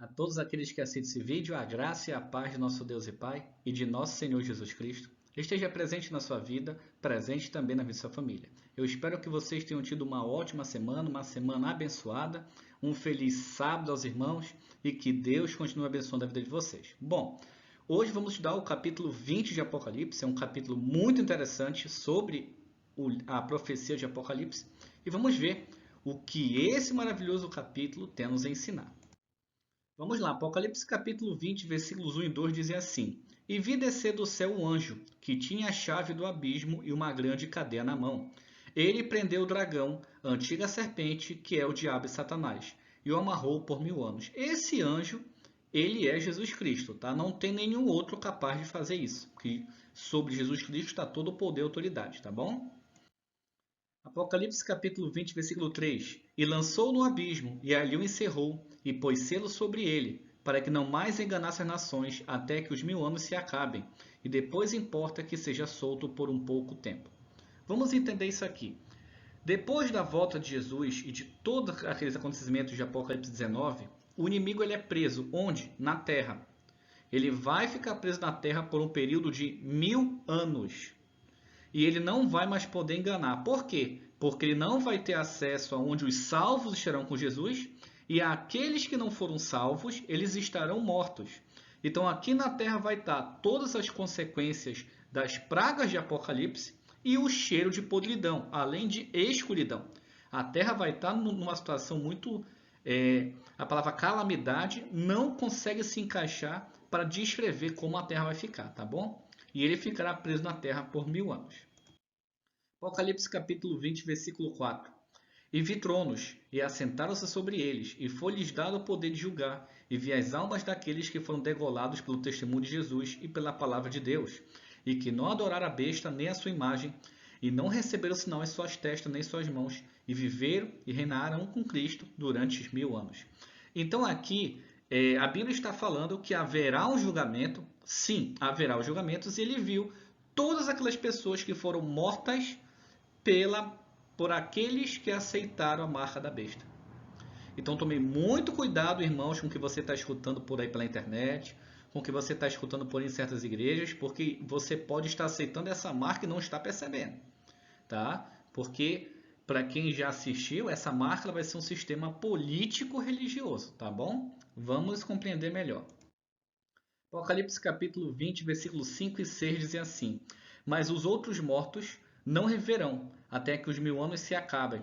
A todos aqueles que assistem esse vídeo, a graça e a paz de nosso Deus e Pai e de nosso Senhor Jesus Cristo esteja presente na sua vida, presente também na vida da sua família. Eu espero que vocês tenham tido uma ótima semana, uma semana abençoada, um feliz sábado aos irmãos e que Deus continue abençoando a vida de vocês. Bom, hoje vamos estudar o capítulo 20 de Apocalipse, é um capítulo muito interessante sobre a profecia de Apocalipse e vamos ver o que esse maravilhoso capítulo tem a nos ensinar. Vamos lá, Apocalipse capítulo 20, versículos 1 e 2 dizem assim: E vi descer do céu um anjo, que tinha a chave do abismo e uma grande cadeia na mão. Ele prendeu o dragão, a antiga serpente, que é o diabo e Satanás, e o amarrou por 1000 anos. Esse anjo, ele é Jesus Cristo, tá? Não tem nenhum outro capaz de fazer isso, porque sobre Jesus Cristo está todo o poder e autoridade, tá bom? Apocalipse capítulo 20, versículo 3: E lançou no abismo, e ali o encerrou, e pôs selo sobre ele, para que não mais enganasse as nações, até que os 1000 anos se acabem, e depois importa que seja solto por um pouco tempo. Vamos entender isso aqui. Depois da volta de Jesus e de todos aqueles acontecimentos de Apocalipse 19, o inimigo ele é preso onde? Na terra. Ele vai ficar preso na terra por um período de 1000 anos. E ele não vai mais poder enganar. Por quê? Porque ele não vai ter acesso aonde os salvos estarão com Jesus e aqueles que não foram salvos, eles estarão mortos. Então aqui na terra vai estar todas as consequências das pragas de Apocalipse e o cheiro de podridão, além de escuridão. A terra vai estar numa situação muito... a palavra calamidade não consegue se encaixar para descrever como a terra vai ficar, tá bom? E ele ficará preso na terra por 1000 anos. Apocalipse capítulo 20, versículo 4. E vi tronos, e assentaram-se sobre eles, e foi-lhes dado o poder de julgar, e vi as almas daqueles que foram degolados pelo testemunho de Jesus e pela palavra de Deus, e que não adoraram a besta nem a sua imagem, e não receberam sinal em suas testas nem em suas mãos, e viveram e reinaram com Cristo durante os 1000 anos. Então aqui a Bíblia está falando que haverá um julgamento, sim, haverá os julgamentos, e ele viu todas aquelas pessoas que foram mortas por aqueles que aceitaram a marca da besta. Então tome muito cuidado, irmãos, com o que você está escutando por aí pela internet, com o que você está escutando por aí em certas igrejas, porque você pode estar aceitando essa marca e não está percebendo, tá? Porque para quem já assistiu, essa marca vai ser um sistema político-religioso, tá bom? Vamos compreender melhor. Apocalipse capítulo 20, versículos 5 e 6 dizem assim: Mas os outros mortos não reviverão, até que os 1000 anos se acabem,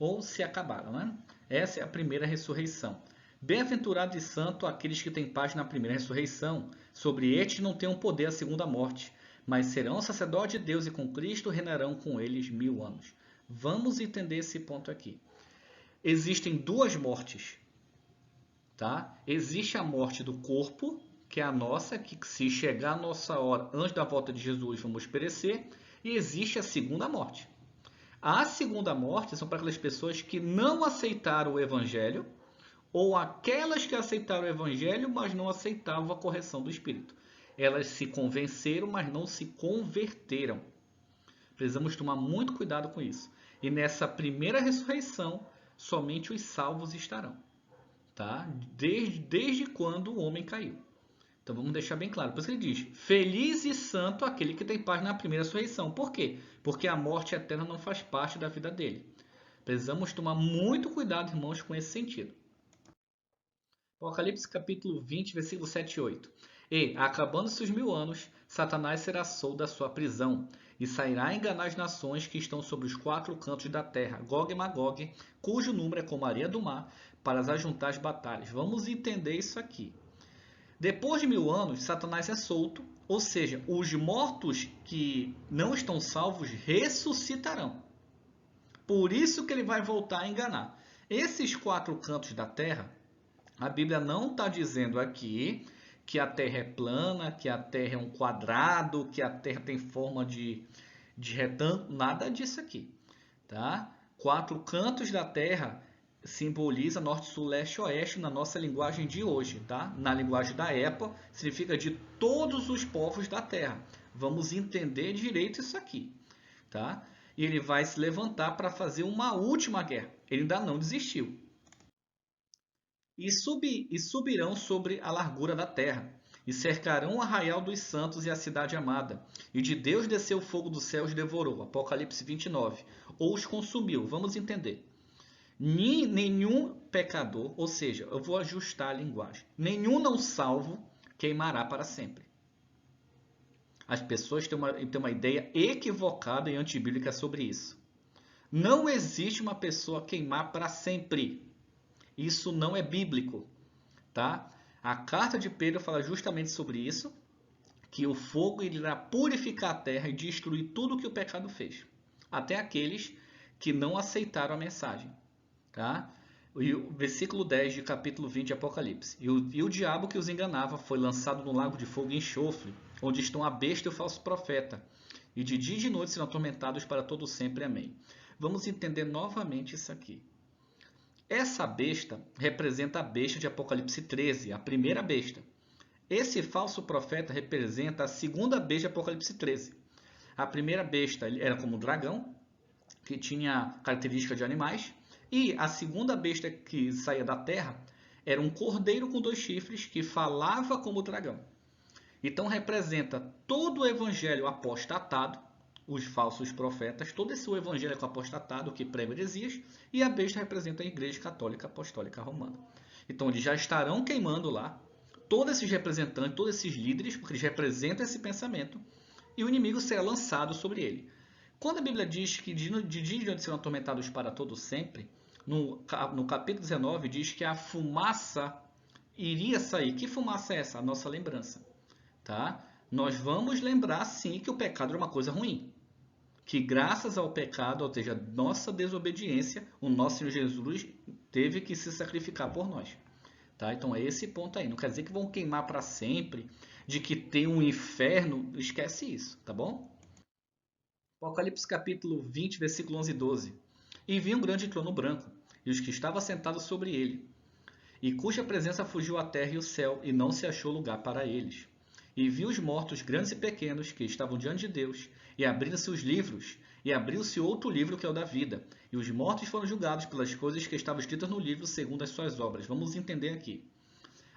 ou se acabaram, né? Essa é a primeira ressurreição. Bem-aventurado e santo aqueles que têm parte na primeira ressurreição. Sobre estes não têm um poder a segunda morte, mas serão sacerdotes de Deus e com Cristo reinarão com eles 1000 anos. Vamos entender esse ponto aqui. Existem duas mortes, tá? Existe a morte do corpo, que é a nossa, que se chegar a nossa hora antes da volta de Jesus vamos perecer, e existe a segunda morte. A segunda morte são para aquelas pessoas que não aceitaram o evangelho ou aquelas que aceitaram o evangelho, mas não aceitavam a correção do Espírito. Elas se convenceram, mas não se converteram. Precisamos tomar muito cuidado com isso. E nessa primeira ressurreição, somente os salvos estarão, tá? Desde quando o homem caiu. Então vamos deixar bem claro. Por isso ele diz: Feliz e santo aquele que tem parte na primeira ressurreição. Por quê? Porque a morte eterna não faz parte da vida dele. Precisamos tomar muito cuidado, irmãos, com esse sentido. Apocalipse capítulo 20, versículo 7 e 8. E, acabando-se os 1000 anos, Satanás será solto da sua prisão, e sairá a enganar as nações que estão sobre os 4 cantos da terra, Gog e Magog, cujo número é como a areia do mar, para as ajuntar as batalhas. Vamos entender isso aqui. Depois de 1000 anos, Satanás é solto, ou seja, os mortos que não estão salvos ressuscitarão. Por isso que ele vai voltar a enganar. Esses 4 cantos da terra, a Bíblia não está dizendo aqui que a terra é plana, que a terra é um quadrado, que a terra tem forma de retângulo, nada disso aqui, tá? 4 cantos da terra simboliza norte, sul, leste, oeste na nossa linguagem de hoje, tá? Na linguagem da época, significa de todos os povos da terra. Vamos entender direito isso aqui, tá? E ele vai se levantar para fazer uma última guerra. Ele ainda não desistiu. e subirão sobre a largura da terra, e cercarão o arraial dos santos e a cidade amada. E de Deus desceu o fogo do céu e os devorou. Apocalipse 29. Ou os consumiu. Vamos entender. Nenhum pecador, ou seja, eu vou ajustar a linguagem. Nenhum não salvo queimará para sempre. As pessoas têm uma ideia equivocada e antibíblica sobre isso. Não existe uma pessoa queimar para sempre. Isso não é bíblico, tá? A carta de Pedro fala justamente sobre isso, que o fogo irá purificar a terra e destruir tudo que o pecado fez, até aqueles que não aceitaram a mensagem, tá? E o versículo 10 de capítulo 20 de Apocalipse. E o diabo que os enganava foi lançado no lago de fogo e enxofre, onde estão a besta e o falso profeta, e de dia e de noite serão atormentados para todo sempre. Amém. Vamos entender novamente isso aqui. Essa besta representa a besta de Apocalipse 13, a primeira besta. Esse falso profeta representa a segunda besta de Apocalipse 13. A primeira besta era como um dragão, que tinha características de animais. E a segunda besta que saía da terra era um cordeiro com 2 chifres que falava como dragão. Então representa todo o evangelho apostatado, os falsos profetas, todo esse evangélico apostatado que prega heresias, e a besta representa a Igreja Católica Apostólica Romana. Então eles já estarão queimando lá todos esses representantes, todos esses líderes, porque eles representam esse pensamento, e o inimigo será lançado sobre ele. Quando a Bíblia diz que de dia de noite serão atormentados para todo sempre, no capítulo 19 diz que a fumaça iria sair. Que fumaça é essa? A nossa lembrança. Tá? Nós vamos lembrar sim que o pecado é uma coisa ruim. Que graças ao pecado, ou seja, nossa desobediência, o nosso Senhor Jesus teve que se sacrificar por nós. Tá? Então é esse ponto aí. Não quer dizer que vão queimar para sempre, de que tem um inferno. Esquece isso, tá bom? Apocalipse capítulo 20, versículo 11 e 12. E vi um grande trono branco, e os que estavam sentados sobre ele, e cuja presença fugiu a terra e o céu, e não se achou lugar para eles. E vi os mortos, grandes e pequenos, que estavam diante de Deus, e abriram-se os livros, e abriu-se outro livro que é o da vida. E os mortos foram julgados pelas coisas que estavam escritas no livro, segundo as suas obras. Vamos entender aqui.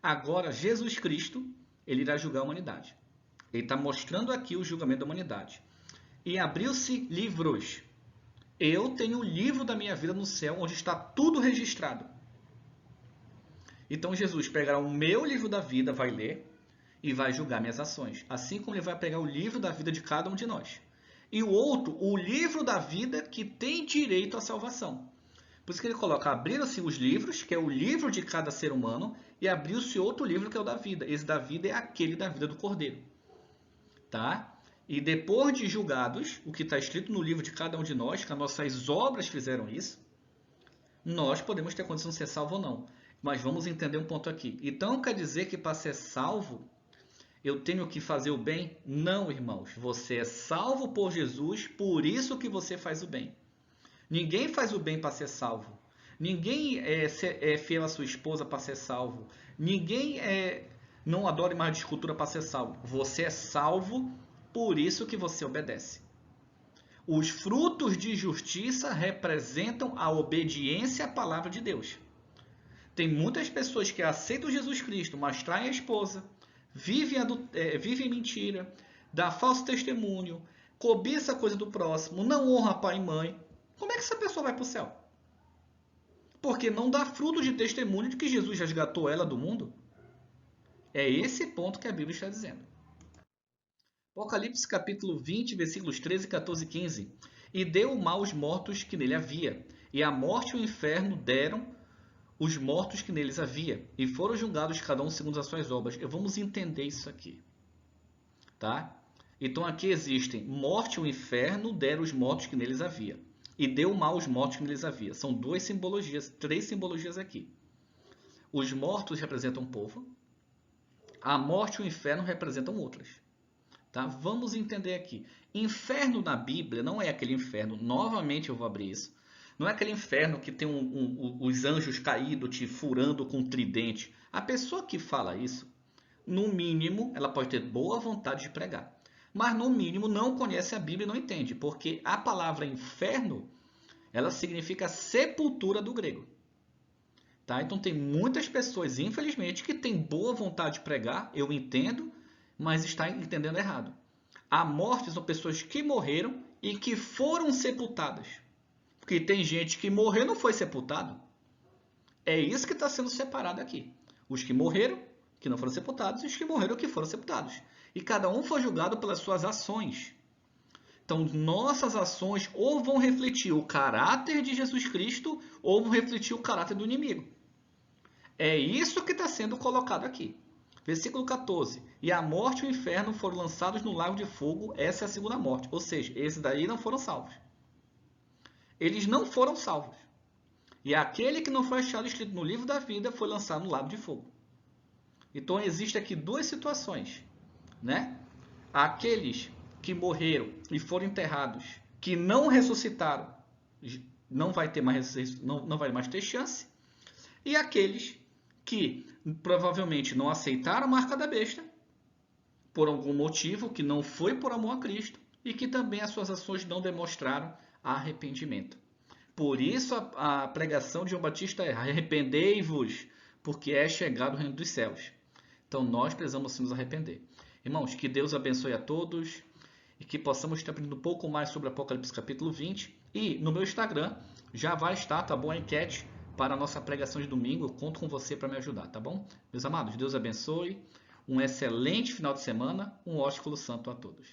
Agora, Jesus Cristo, ele irá julgar a humanidade. Ele está mostrando aqui o julgamento da humanidade. E abriu-se livros. Eu tenho o livro da minha vida no céu, onde está tudo registrado. Então Jesus pegará o meu livro da vida, vai ler, e vai julgar minhas ações. Assim como ele vai pegar o livro da vida de cada um de nós. E o outro, o livro da vida que tem direito à salvação. Por isso que ele coloca, abriram-se os livros, que é o livro de cada ser humano, e abriu-se outro livro que é o da vida. Esse da vida é aquele da vida do Cordeiro. Tá? E depois de julgados, o que está escrito no livro de cada um de nós, que as nossas obras fizeram isso, nós podemos ter condição de ser salvo ou não. Mas vamos entender um ponto aqui. Então quer dizer que para ser salvo, eu tenho que fazer o bem? Não, irmãos. Você é salvo por Jesus, por isso que você faz o bem. Ninguém faz o bem para ser salvo. Ninguém é fiel à sua esposa para ser salvo. Ninguém não adora imagem de escultura para ser salvo. Você é salvo, por isso que você obedece. Os frutos de justiça representam a obediência à palavra de Deus. Tem muitas pessoas que aceitam Jesus Cristo, mas traem a esposa, vivem mentira, dá falso testemunho, cobiça a coisa do próximo, não honra pai e mãe. Como é que essa pessoa vai para o céu? Porque não dá fruto de testemunho de que Jesus resgatou ela do mundo. É esse ponto que a Bíblia está dizendo. Apocalipse capítulo 20, versículos 13, 14 e 15. E deu o mal aos mortos que nele havia, e a morte e o inferno deram os mortos que neles havia, e foram julgados cada um segundo as suas obras. Vamos entender isso aqui. Tá? Então aqui existem morte e o inferno deram os mortos que neles havia. E deu mal aos mortos que neles havia. São 2 simbologias, 3 simbologias aqui. Os mortos representam um povo. A morte e o inferno representam outras. Tá? Vamos entender aqui. Inferno na Bíblia não é aquele inferno. Novamente eu vou abrir isso. Não é aquele inferno que tem os anjos caídos te furando com um tridente. A pessoa que fala isso, no mínimo, ela pode ter boa vontade de pregar. Mas, no mínimo, não conhece a Bíblia e não entende. Porque a palavra inferno, ela significa sepultura do grego. Tá? Então tem muitas pessoas, infelizmente, que têm boa vontade de pregar, eu entendo, mas está entendendo errado. A morte são pessoas que morreram e que foram sepultadas. Porque tem gente que morreu e não foi sepultado. É isso que está sendo separado aqui. Os que morreram, que não foram sepultados, e os que morreram, que foram sepultados. E cada um foi julgado pelas suas ações. Então, nossas ações ou vão refletir o caráter de Jesus Cristo, ou vão refletir o caráter do inimigo. É isso que está sendo colocado aqui. Versículo 14. E a morte e o inferno foram lançados no lago de fogo. Essa é a segunda morte. Ou seja, esses daí não foram salvos. Eles não foram salvos. E aquele que não foi achado escrito no livro da vida foi lançado no lago de fogo. Então, existem aqui duas situações, né? Aqueles que morreram e foram enterrados, que não ressuscitaram, não vai mais ter chance. E aqueles que provavelmente não aceitaram a marca da besta, por algum motivo, que não foi por amor a Cristo, e que também as suas ações não demonstraram arrependimento. Por isso a pregação de João Batista é: arrependei-vos, porque é chegado o reino dos céus. Então nós precisamos nos arrepender. Irmãos, que Deus abençoe a todos e que possamos estar aprendendo um pouco mais sobre Apocalipse capítulo 20. E no meu Instagram já vai estar, tá bom, a enquete para a nossa pregação de domingo. Eu conto com você para me ajudar, tá bom? Meus amados, Deus abençoe. Um excelente final de semana. Um ósculo santo a todos.